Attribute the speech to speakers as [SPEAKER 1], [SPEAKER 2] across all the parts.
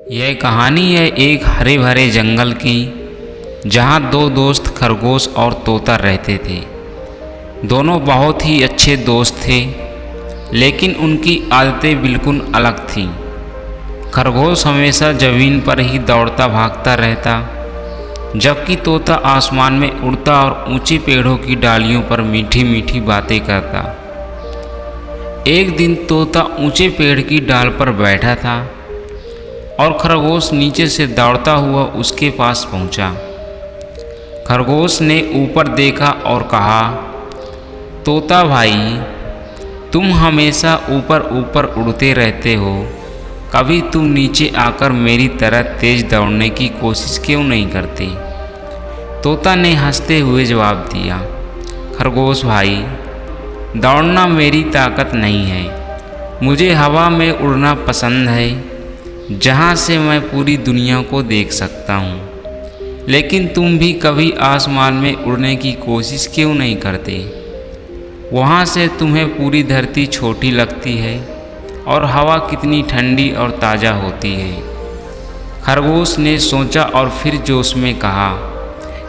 [SPEAKER 1] यह कहानी है एक हरे भरे जंगल की, जहाँ दो दोस्त खरगोश और तोता रहते थे। दोनों बहुत ही अच्छे दोस्त थे, लेकिन उनकी आदतें बिल्कुल अलग थीं। खरगोश हमेशा ज़मीन पर ही दौड़ता भागता रहता, जबकि तोता आसमान में उड़ता और ऊंचे पेड़ों की डालियों पर मीठी मीठी बातें करता। एक दिन तोता ऊंचे पेड़ की डाल पर बैठा था और खरगोश नीचे से दौड़ता हुआ उसके पास पहुंचा। खरगोश ने ऊपर देखा और कहा, तोता भाई, तुम हमेशा ऊपर ऊपर उड़ते रहते हो, कभी तुम नीचे आकर मेरी तरह तेज दौड़ने की कोशिश क्यों नहीं करते? तोता ने हंसते हुए जवाब दिया, खरगोश भाई, दौड़ना मेरी ताकत नहीं है। मुझे हवा में उड़ना पसंद है, जहाँ से मैं पूरी दुनिया को देख सकता हूँ। लेकिन तुम भी कभी आसमान में उड़ने की कोशिश क्यों नहीं करते? वहाँ से तुम्हें पूरी धरती छोटी लगती है और हवा कितनी ठंडी और ताज़ा होती है। खरगोश ने सोचा और फिर जोश में कहा,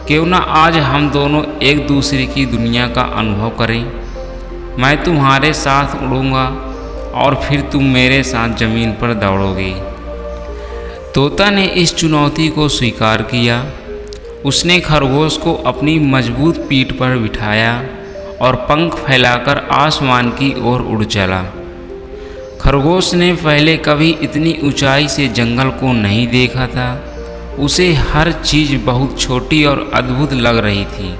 [SPEAKER 1] क्यों ना आज हम दोनों एक दूसरे की दुनिया का अनुभव करें। मैं तुम्हारे साथ उड़ूंगा और फिर तुम मेरे साथ ज़मीन पर दौड़ोगे। तोता ने इस चुनौती को स्वीकार किया। उसने खरगोश को अपनी मजबूत पीठ पर बिठाया और पंख फैलाकर आसमान की ओर उड़ चला। खरगोश ने पहले कभी इतनी ऊंचाई से जंगल को नहीं देखा था। उसे हर चीज़ बहुत छोटी और अद्भुत लग रही थी।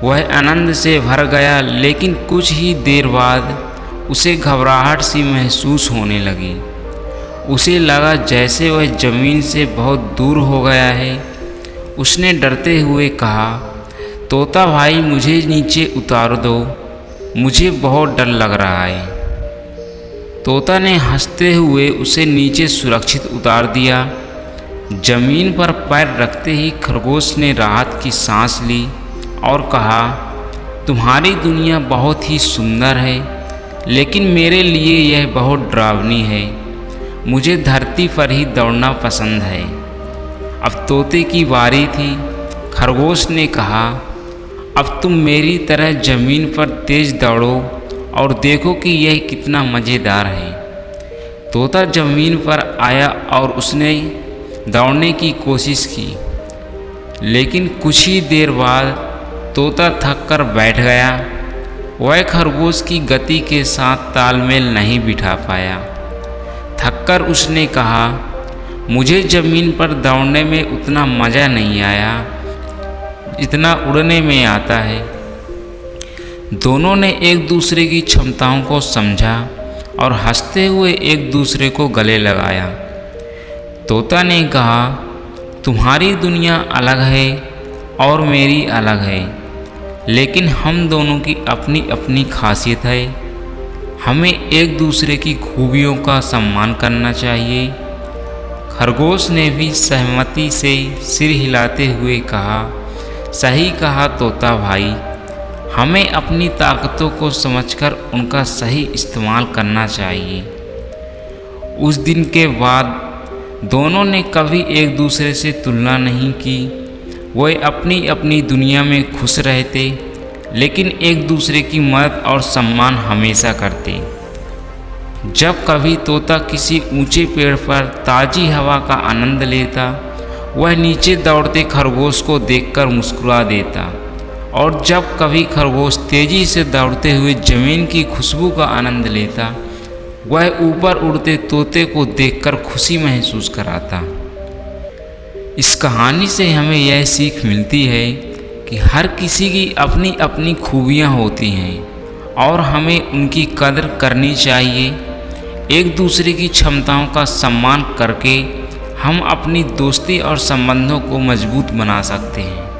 [SPEAKER 1] वह आनंद से भर गया, लेकिन कुछ ही देर बाद उसे घबराहट सी महसूस होने लगी। उसे लगा जैसे वह ज़मीन से बहुत दूर हो गया है। उसने डरते हुए कहा, तोता भाई, मुझे नीचे उतार दो, मुझे बहुत डर लग रहा है। तोता ने हंसते हुए उसे नीचे सुरक्षित उतार दिया। ज़मीन पर पैर रखते ही खरगोश ने राहत की सांस ली और कहा, तुम्हारी दुनिया बहुत ही सुंदर है, लेकिन मेरे लिए यह बहुत डरावनी है। मुझे धरती पर ही दौड़ना पसंद है। अब तोते की बारी थी। खरगोश ने कहा, अब तुम मेरी तरह ज़मीन पर तेज दौड़ो और देखो कि यह कितना मज़ेदार है। तोता ज़मीन पर आया और उसने दौड़ने की कोशिश की, लेकिन कुछ ही देर बाद तोता थक कर बैठ गया। वह खरगोश की गति के साथ तालमेल नहीं बिठा पाया। थककर उसने कहा, मुझे ज़मीन पर दौड़ने में उतना मज़ा नहीं आया जितना उड़ने में आता है। दोनों ने एक दूसरे की क्षमताओं को समझा और हंसते हुए एक दूसरे को गले लगाया। तोता ने कहा, तुम्हारी दुनिया अलग है और मेरी अलग है, लेकिन हम दोनों की अपनी अपनी खासियत है। हमें एक दूसरे की खूबियों का सम्मान करना चाहिए। खरगोश ने भी सहमति से सिर हिलाते हुए कहा, सही कहा तोता भाई, हमें अपनी ताकतों को समझकर उनका सही इस्तेमाल करना चाहिए। उस दिन के बाद दोनों ने कभी एक दूसरे से तुलना नहीं की। वे अपनी अपनी दुनिया में खुश रहते, लेकिन एक दूसरे की मदद और सम्मान हमेशा करते। जब कभी तोता किसी ऊंचे पेड़ पर ताज़ी हवा का आनंद लेता, वह नीचे दौड़ते खरगोश को देखकर मुस्कुरा देता, और जब कभी खरगोश तेज़ी से दौड़ते हुए ज़मीन की खुशबू का आनंद लेता, वह ऊपर उड़ते तोते को देखकर खुशी महसूस कराता। इस कहानी से हमें यह सीख मिलती है कि हर किसी की अपनी अपनी खूबियाँ होती हैं और हमें उनकी कदर करनी चाहिए। एक दूसरे की क्षमताओं का सम्मान करके हम अपनी दोस्ती और संबंधों को मजबूत बना सकते हैं।